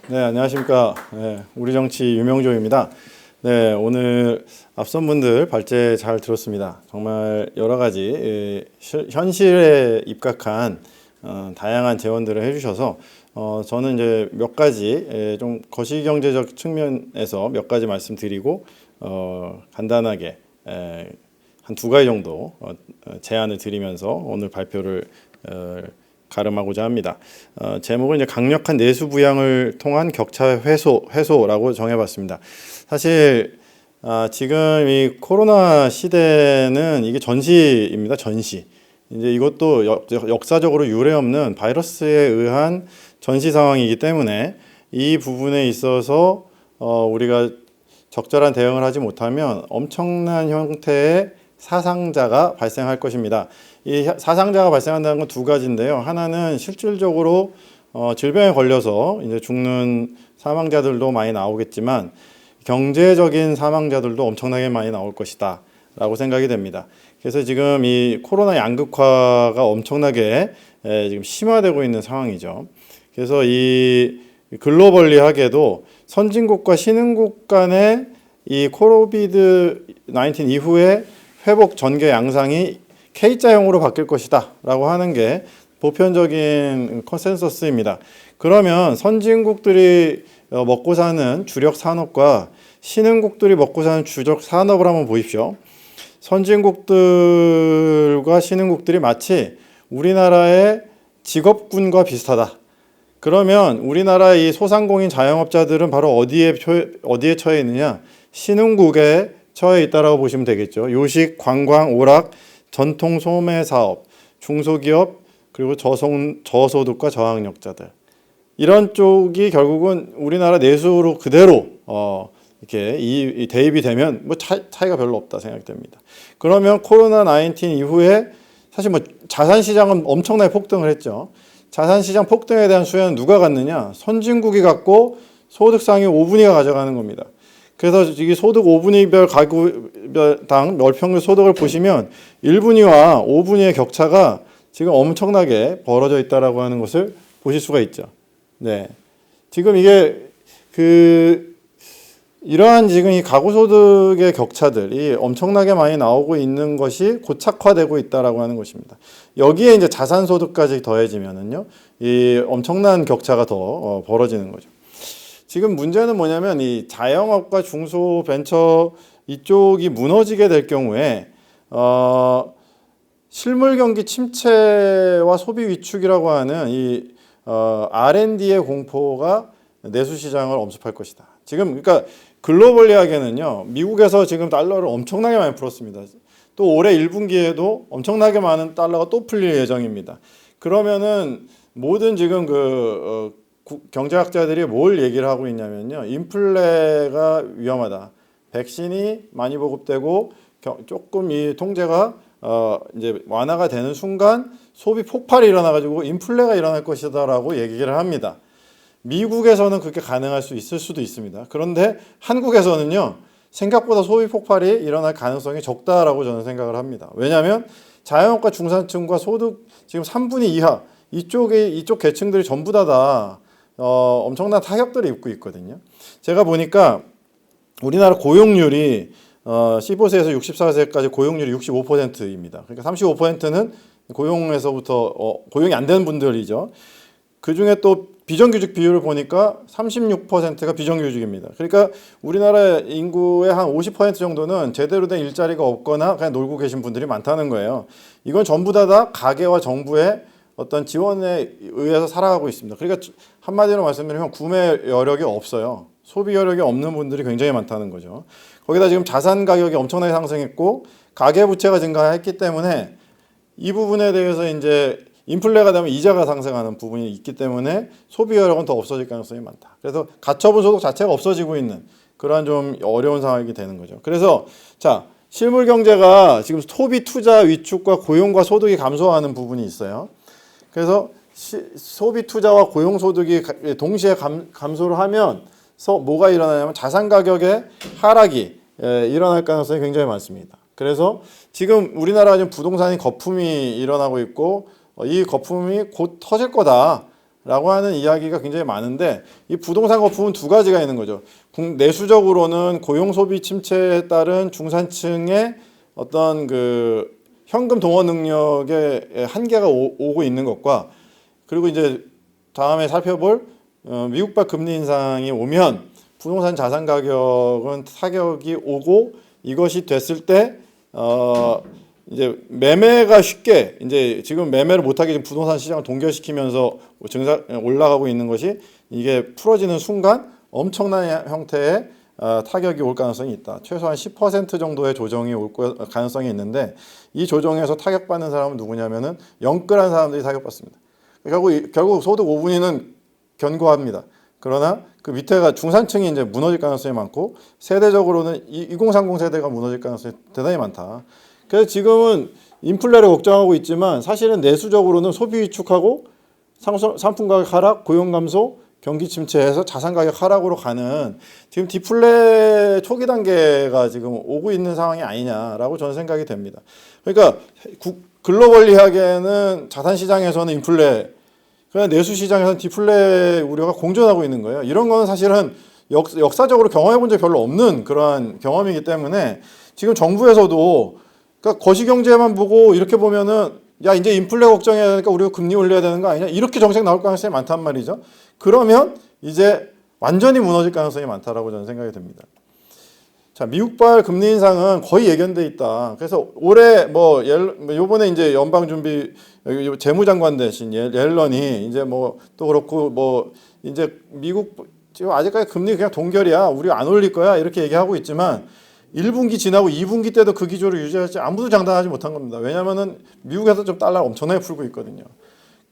네, 안녕하십니까. 네, 우리 정치 유명조입니다. 네, 오늘 앞선 분들 발제 잘 들었습니다. 정말 여러 가지 현실에 입각한 다양한 제언들을 해주셔서 저는 이제 몇 가지 좀 거시경제적 측면에서 몇 가지 말씀드리고 간단하게 한 두 가지 정도 제안을 드리면서 오늘 발표를 가름하고자 합니다. 제목은 이제 강력한 내수 부양을 통한 격차 해소라고 정해봤습니다. 사실 지금 이 코로나 시대는 이게 전시입니다. 전시. 이제 이것도 역사적으로 유례없는 바이러스에 의한 전시 상황이기 때문에 이 부분에 있어서 우리가 적절한 대응을 하지 못하면 엄청난 형태의 사상자가 발생할 것입니다. 이 사상자가 발생한다는 건 두 가지인데요. 하나는 실질적으로 질병에 걸려서 이제 죽는 사망자들도 많이 나오겠지만 경제적인 사망자들도 엄청나게 많이 나올 것이다 라고 생각이 됩니다. 그래서 지금 이 코로나 양극화가 엄청나게 지금 심화되고 있는 상황이죠. 그래서 이 글로벌리하게도 선진국과 신흥국 간의 이 코비드 19 이후에 회복 전개 양상이 K자형으로 바뀔 것이다 라고 하는 게 보편적인 컨센서스입니다. 그러면 선진국들이 먹고 사는 주력 산업과 신흥국들이 먹고 사는 주력 산업을 한번 보십시오. 선진국들과 신흥국들이 마치 우리나라의 직업군과 비슷하다. 그러면 우리나라 이 소상공인 자영업자들은 바로 어디에 처해 있느냐? 신흥국에 처해 있다라고 보시면 되겠죠. 요식, 관광, 오락, 전통 소매 사업, 중소기업, 그리고 저소득과 저학력자들. 이런 쪽이 결국은 우리나라 내수로 그대로 이렇게 이 대입이 되면 뭐 차이가 별로 없다 생각됩니다. 그러면 코로나 19 이후에 사실 뭐 자산 시장은 엄청나게 폭등을 했죠. 자산 시장 폭등에 대한 수혜는 누가 갖느냐? 선진국이 갖고 소득 상위 5분위가 가져가는 겁니다. 그래서 이 소득 5분위별 가구당 월평균 소득을 보시면 1분위와 5분위의 격차가 지금 엄청나게 벌어져 있다라고 하는 것을 보실 수가 있죠. 네. 지금 이게 이러한 지금 이 가구 소득의 격차들이 엄청나게 많이 나오고 있는 것이 고착화되고 있다라고 하는 것입니다. 여기에 이제 자산 소득까지 더해지면은요, 이 엄청난 격차가 더 벌어지는 거죠. 지금 문제는 뭐냐면 이 자영업과 중소벤처 이쪽이 무너지게 될 경우에 실물 경기 침체와 소비 위축이라고 하는 이 R&D의 공포가 내수 시장을 엄습할 것이다. 지금 그러니까 글로벌리하게는요, 미국에서 지금 달러를 엄청나게 많이 풀었습니다. 또 올해 1분기에도 엄청나게 많은 달러가 또 풀릴 예정입니다. 그러면은 모든 지금 경제학자들이 뭘 얘기를 하고 있냐면요, 인플레가 위험하다. 백신이 많이 보급되고 조금 이 통제가 이제 완화가 되는 순간 소비 폭발이 일어나가지고 인플레가 일어날 것이다라고 얘기를 합니다. 미국에서는 그렇게 가능할 수 있을 수도 있습니다. 그런데 한국에서는요, 생각보다 소비 폭발이 일어날 가능성이 적다라고 저는 생각을 합니다. 왜냐하면 자영업과 중산층과 소득 지금 3분의 2 이하 이쪽 계층들이 전부 다 엄청난 타격들을 입고 있거든요. 제가 보니까 우리나라 고용률이 15세에서 64세까지 고용률이 65%입니다. 그러니까 35%는 고용에서부터 고용이 안 되는 분들이죠. 그 중에 또 비정규직 비율을 보니까 36%가 비정규직입니다. 그러니까 우리나라 인구의 한 50% 정도는 제대로 된 일자리가 없거나 그냥 놀고 계신 분들이 많다는 거예요. 이건 전부 다 가계와 정부의 어떤 지원에 의해서 살아가고 있습니다. 그러니까 한마디로 말씀드리면 구매 여력이 없어요. 소비 여력이 없는 분들이 굉장히 많다는 거죠. 거기다 지금 자산 가격이 엄청나게 상승했고 가계 부채가 증가했기 때문에 이 부분에 대해서 이제 인플레가 되면 이자가 상승하는 부분이 있기 때문에 소비 여력은 더 없어질 가능성이 많다. 그래서 가처분 소득 자체가 없어지고 있는 그러한 좀 어려운 상황이 되는 거죠. 그래서 자, 실물 경제가 지금 소비 투자 위축과 고용과 소득이 감소하는 부분이 있어요. 그래서 소비 투자와 고용 소득이 동시에 감소를 하면서 뭐가 일어나냐면 자산 가격의 하락이 일어날 가능성이 굉장히 많습니다. 그래서 지금 우리나라 지금 부동산이 거품이 일어나고 있고 이 거품이 곧 터질 거다. 라고 하는 이야기가 굉장히 많은데 이 부동산 거품은 두 가지가 있는 거죠. 내수적으로는 고용 소비 침체에 따른 중산층의 어떤 그 현금 동원 능력의 한계가 오고 있는 것과 그리고 이제 다음에 살펴볼 미국발 금리 인상이 오면 부동산 자산 가격은 타격이 오고 이것이 됐을 때 이제 매매가 쉽게 이제 지금 매매를 못하게 지금 부동산 시장을 동결시키면서 올라가고 있는 것이 이게 풀어지는 순간 엄청난 형태의 타격이 올 가능성이 있다. 최소한 10% 정도의 조정이 올 가능성이 있는데 이 조정에서 타격받는 사람은 누구냐면은 영끌한 사람들이 타격받습니다. 결국 소득 5분위는 견고합니다. 그러나 그 밑에가 중산층이 이제 무너질 가능성이 많고 세대적으로는 2030 세대가 무너질 가능성이 대단히 많다. 그래서 지금은 인플레를 걱정하고 있지만 사실은 내수적으로는 소비 위축하고 상품 가격 하락, 고용 감소, 경기 침체에서 자산 가격 하락으로 가는 지금 디플레 초기 단계가 지금 오고 있는 상황이 아니냐라고 저는 생각이 됩니다. 그러니까 글로벌리하게는 자산 시장에서는 인플레, 그냥 내수 시장에서는 디플레 우려가 공존하고 있는 거예요. 이런 거는 사실은 역사적으로 경험해 본 적이 별로 없는 그러한 경험이기 때문에 지금 정부에서도 그러니까 거시경제만 보고 이렇게 보면은 야 이제 인플레 걱정해야 되니까 우리가 금리 올려야 되는 거 아니냐 이렇게 정책 나올 가능성이 많단 말이죠. 그러면 이제 완전히 무너질 가능성이 많다라고 저는 생각이 듭니다. 자, 미국발 금리 인상은 거의 예견돼 있다. 그래서 올해 요번에 이제 연방준비 재무장관 대신 옐런이 이제 또 그렇고 이제 미국 지금 아직까지 금리 그냥 동결이야. 우리 안 올릴 거야. 이렇게 얘기하고 있지만 1분기 지나고 2분기 때도 그 기조를 유지할지 아무도 장담하지 못한 겁니다. 왜냐하면 미국에서 좀 달러를 엄청나게 풀고 있거든요.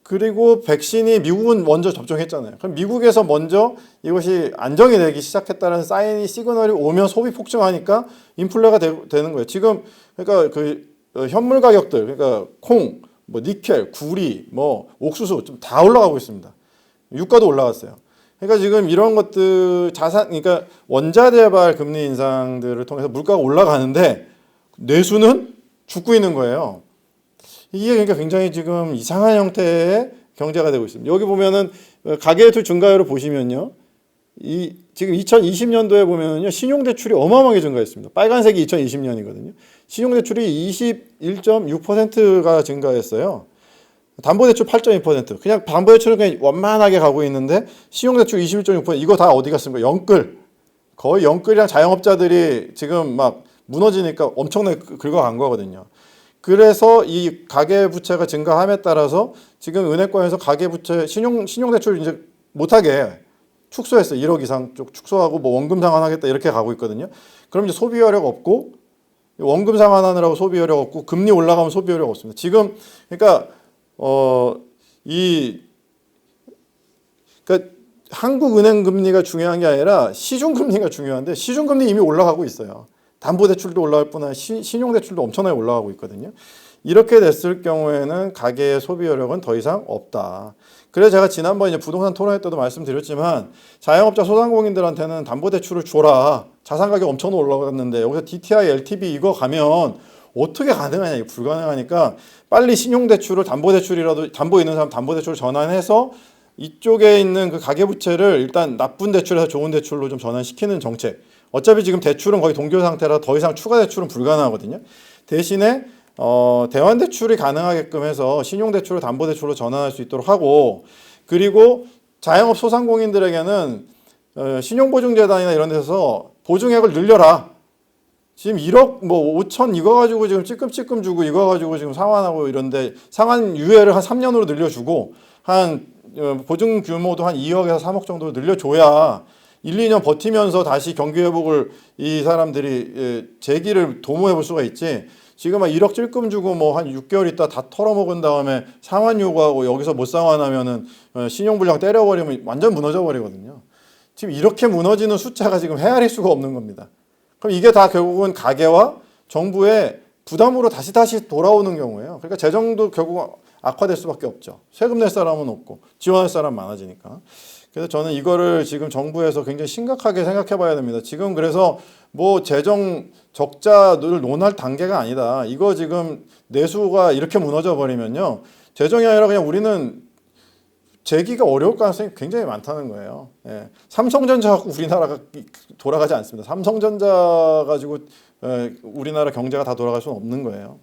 그리고 백신이 미국은 먼저 접종했잖아요. 그럼 미국에서 먼저 이것이 안정이 되기 시작했다는 사인이 시그널이 오면 소비 폭증하니까 인플레가 되는 거예요. 지금 그러니까 현물 가격들 그러니까 콩, 니켈, 구리, 옥수수 좀 다 올라가고 있습니다. 유가도 올라갔어요. 그러니까 지금 이런 것들 그러니까 원자재발 금리 인상들을 통해서 물가가 올라가는데 내수는 죽고 있는 거예요. 이게 그러니까 굉장히 지금 이상한 형태의 경제가 되고 있습니다. 여기 보면은 가계대출 증가율을 보시면요. 지금 2020년도에 보면은요. 신용대출이 어마어마하게 증가했습니다. 빨간색이 2020년이거든요. 신용대출이 21.6%가 증가했어요. 담보대출 8.2%. 그냥 담보대출은 그냥 원만하게 가고 있는데 신용대출 21.6%. 이거 다 어디 갔습니까? 영끌. 거의 영끌이랑 자영업자들이 지금 막 무너지니까 엄청나게 긁어간 거거든요. 그래서 이 가계부채가 증가함에 따라서 지금 은행권에서 가계부채 신용대출 이제 못하게 축소했어요. 1억 이상 쪽 축소하고 원금 상환하겠다 이렇게 가고 있거든요. 그럼 이제 소비 여력 없고 원금 상환하느라고 소비 여력 없고 금리 올라가면 소비 여력 없습니다. 지금 그러니까 그러니까 한국은행 금리가 중요한 게 아니라 시중금리가 중요한데 시중금리 이미 올라가고 있어요. 담보대출도 올라갈 뿐 아니라 신용대출도 엄청나게 올라가고 있거든요. 이렇게 됐을 경우에는 가계의 소비 여력은 더 이상 없다. 그래서 제가 지난번 이제 부동산 토론회 때도 말씀드렸지만 자영업자 소상공인들한테는 담보대출을 줘라. 자산 가격 엄청 올라갔는데 여기서 DTI, LTV 이거 가면 어떻게 가능하냐, 이게 불가능하니까 빨리 신용대출을 담보대출이라도 담보 있는 사람 담보대출을 전환해서 이쪽에 있는 그 가계부채를 일단 나쁜 대출에서 좋은 대출로 좀 전환시키는 정책. 어차피 지금 대출은 거의 동결 상태라 더 이상 추가 대출은 불가능하거든요. 대신에 대환 대출이 가능하게끔 해서 신용대출을 담보대출로 전환할 수 있도록 하고 그리고 자영업 소상공인들에게는 신용보증재단이나 이런 데서 보증액을 늘려라. 지금 1억 5천 이거 가지고 지금 찔끔찔끔 주고 이거 가지고 지금 상환하고 이런데 상환 유예를 한 3년으로 늘려주고 한 보증 규모도 한 2억에서 3억 정도 늘려줘야 1, 2년 버티면서 다시 경기 회복을 이 사람들이 재기를 도모해 볼 수가 있지. 지금 한 1억 찔끔 주고 한 6개월 있다 다 털어먹은 다음에 상환 요구하고 여기서 못 상환하면은 신용불량 때려버리면 완전 무너져 버리거든요. 지금 이렇게 무너지는 숫자가 지금 헤아릴 수가 없는 겁니다. 그럼 이게 다 결국은 가계와 정부의 부담으로 다시 돌아오는 경우예요. 그러니까 재정도 결국 악화될 수밖에 없죠. 세금 낼 사람은 없고 지원할 사람 많아지니까. 그래서 저는 이거를 지금 정부에서 굉장히 심각하게 생각해 봐야 됩니다. 지금 그래서 재정 적자를 논할 단계가 아니다. 이거 지금 내수가 이렇게 무너져 버리면요. 재정이 아니라 그냥 우리는 재기가 어려울 가능성이 굉장히 많다는 거예요. 예. 삼성전자 갖고 우리나라가 돌아가지 않습니다. 삼성전자 가지고 우리나라 경제가 다 돌아갈 수는 없는 거예요.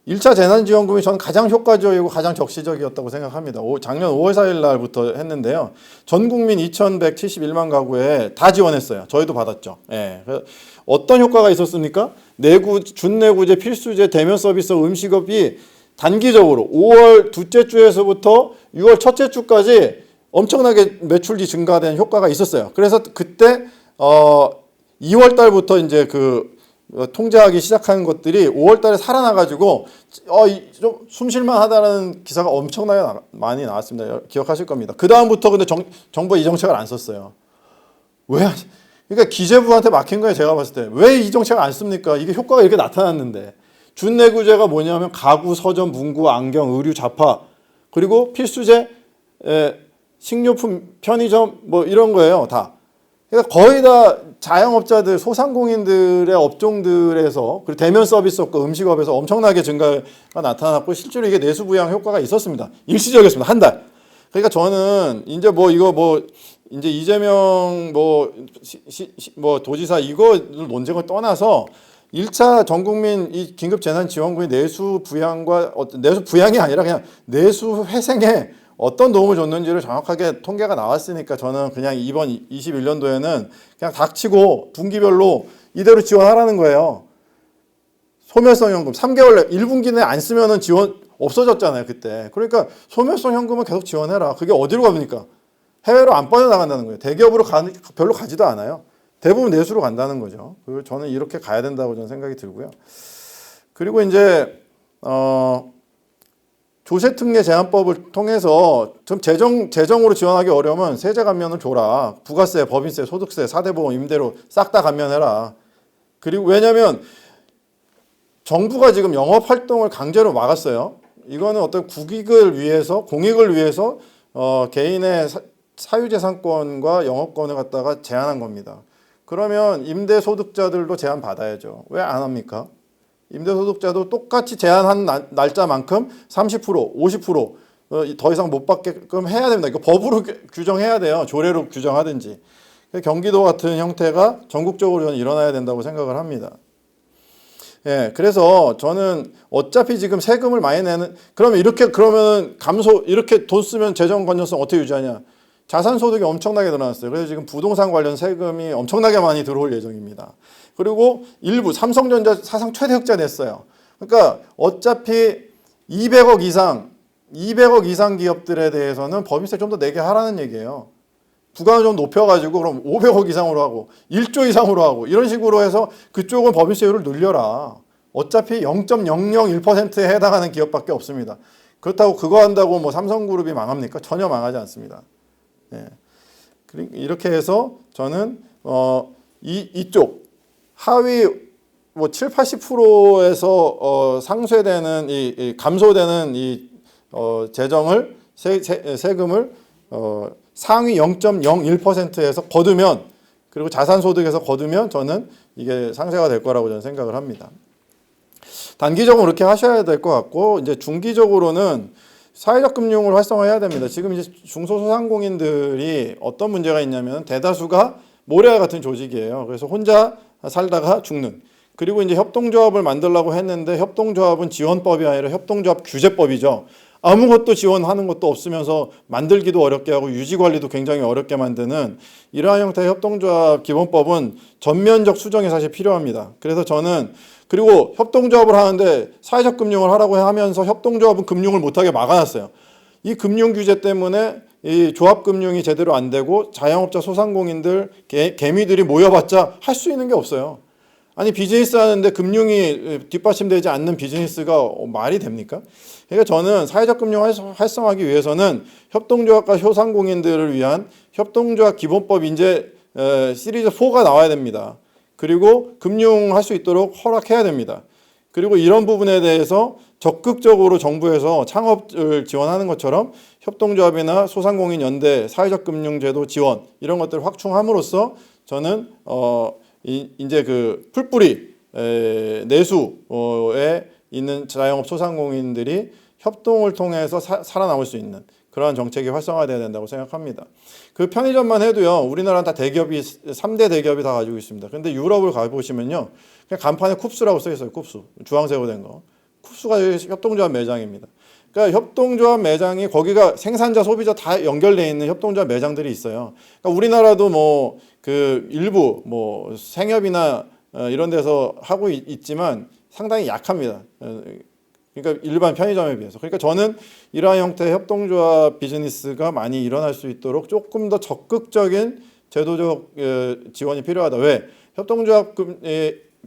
1차 재난지원금이 저는 가장 효과적이고 가장 적시적이었다고 생각합니다. 작년 5월 4일 날부터 했는데요. 전 국민 2,171만 가구에 다 지원했어요. 저희도 받았죠. 예. 어떤 효과가 있었습니까? 준내구제, 필수제, 대면 서비스, 음식업이 단기적으로 5월 둘째 주에서부터 6월 첫째 주까지 엄청나게 매출이 증가된 효과가 있었어요. 그래서 그때 2월 달부터 이제 통제하기 시작하는 것들이 5월 달에 살아나가지고 좀 숨쉴만 하다는 기사가 엄청나게 많이 나왔습니다. 기억하실 겁니다. 그 다음부터 근데 정부가 이 정책을 안 썼어요. 왜? 그러니까 기재부한테 막힌 거예요. 제가 봤을 때. 왜 이 정책을 안 씁니까? 이게 효과가 이렇게 나타났는데. 준내구제가 뭐냐면 가구, 서점, 문구, 안경, 의류, 잡화, 그리고 필수제, 식료품, 편의점 뭐 이런 거예요. 다. 그러니까 거의 다 자영업자들, 소상공인들의 업종들에서, 그리고 대면 서비스업과 음식업에서 엄청나게 증가가 나타났고, 실제로 이게 내수 부양 효과가 있었습니다. 일시적이었습니다. 한 달. 그러니까 저는 이제 이제 이재명 도지사 이거 논쟁을 떠나서 1차 전국민 이 긴급 재난 지원금의 내수 부양이 아니라 그냥 내수 회생에 어떤 도움을 줬는지를 정확하게 통계가 나왔으니까 저는 그냥 이번 21년도에는 그냥 닥치고 분기별로 이대로 지원하라는 거예요. 소멸성 현금 3개월 내 1분기 내에 안 쓰면은 지원 없어졌잖아요, 그때. 그러니까 소멸성 현금은 계속 지원해라. 그게 어디로 갑니까? 해외로 안 빠져나간다는 거예요. 대기업으로 별로 가지도 않아요. 대부분 내수로 간다는 거죠. 그리고 저는 이렇게 가야 된다고 저는 생각이 들고요. 그리고 이제 조세특례 제한법을 통해서 좀 재정으로 지원하기 어려우면 세제 감면을 줘라. 부가세, 법인세, 소득세, 4대 보험, 임대료 싹 다 감면해라. 그리고 왜냐하면 정부가 지금 영업 활동을 강제로 막았어요. 이거는 어떤 국익을 위해서, 공익을 위해서 개인의 사유재산권과 영업권을 갖다가 제한한 겁니다. 그러면 임대소득자들도 제한 받아야죠. 왜 안 합니까? 임대소득자도 똑같이 제한한 날짜만큼 30%, 50%더 이상 못 받게끔 해야 됩니다. 이거 법으로 규정해야 돼요. 조례로 규정하든지. 경기도 같은 형태가 전국적으로 저는 일어나야 된다고 생각을 합니다. 예, 그래서 저는 어차피 지금 세금을 많이 내는, 그러면 이렇게 돈 쓰면 재정 건전성 어떻게 유지하냐? 자산소득이 엄청나게 늘어났어요. 그래서 지금 부동산 관련 세금이 엄청나게 많이 들어올 예정입니다. 그리고 일부 삼성전자 사상 최대 흑자 냈어요. 그러니까 어차피 200억 이상 기업들에 대해서는 법인세 좀 더 내게 하라는 얘기예요. 부과를 좀 높여가지고 그럼 500억 이상으로 하고 1조 이상으로 하고 이런 식으로 해서 그쪽은 법인세율을 늘려라. 어차피 0.001%에 해당하는 기업밖에 없습니다. 그렇다고 그거 한다고 뭐 삼성그룹이 망합니까? 전혀 망하지 않습니다. 예. 이렇게 해서 저는 이쪽 하위 7, 80%에서 상쇄되는 감소되는 재정을 세금을 상위 0.01%에서 거두면, 그리고 자산소득에서 거두면 저는 이게 상쇄가 될 거라고 저는 생각을 합니다. 단기적으로 그렇게 하셔야 될 것 같고, 이제 중기적으로는 사회적 금융을 활성화해야 됩니다. 지금 이제 중소소상공인들이 어떤 문제가 있냐면 대다수가 모래알 같은 조직이에요. 그래서 혼자 살다가 죽는. 그리고 이제 협동조합을 만들려고 했는데 협동조합은 지원법이 아니라 협동조합 규제법이죠. 아무것도 지원하는 것도 없으면서 만들기도 어렵게 하고 유지관리도 굉장히 어렵게 만드는 이러한 형태의 협동조합 기본법은 전면적 수정이 사실 필요합니다. 그래서 저는, 그리고 협동조합을 하는데 사회적 금융을 하라고 하면서 협동조합은 금융을 못하게 막아놨어요. 이 금융 규제 때문에 이 조합금융이 제대로 안 되고 자영업자, 소상공인들, 개미들이 모여봤자 할 수 있는 게 없어요. 아니, 비즈니스 하는데 금융이 뒷받침되지 않는 비즈니스가 말이 됩니까? 그러니까 저는 사회적 금융 활성화하기 위해서는 협동조합과 소상공인들을 위한 협동조합 기본법 이제 시리즈 4가 나와야 됩니다. 그리고 금융할 수 있도록 허락해야 됩니다. 그리고 이런 부분에 대해서 적극적으로 정부에서 창업을 지원하는 것처럼 협동조합이나 소상공인 연대, 사회적 금융제도 지원 이런 것들을 확충함으로써 저는 이제 그 풀뿌리 내수에 있는 자영업 소상공인들이 협동을 통해서 살아남을 수 있는 그러한 정책이 활성화돼야 된다고 생각합니다. 그 편의점만 해도요, 우리나라는 다 대기업이 3대 대기업이 다 가지고 있습니다. 근데 유럽을 가보시면요, 그냥 간판에 쿱스라고 써 있어요. 쿱스, 주황색으로 된 거. 쿱스가 협동조합 매장입니다. 그러니까 협동조합 매장이 거기가 생산자, 소비자 다 연결돼 있는 협동조합 매장들이 있어요. 그러니까 우리나라도 뭐 그 일부 뭐 생협이나 이런 데서 하고 있지만 상당히 약합니다. 그러니까 일반 편의점에 비해서. 그러니까 저는 이러한 형태의 협동조합 비즈니스가 많이 일어날 수 있도록 조금 더 적극적인 제도적 지원이 필요하다. 왜? 협동조합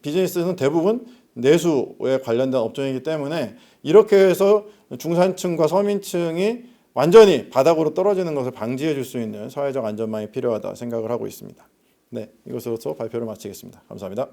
비즈니스는 대부분 내수에 관련된 업종이기 때문에 이렇게 해서 중산층과 서민층이 완전히 바닥으로 떨어지는 것을 방지해 줄 수 있는 사회적 안전망이 필요하다 생각을 하고 있습니다. 네, 이것으로서 발표를 마치겠습니다. 감사합니다.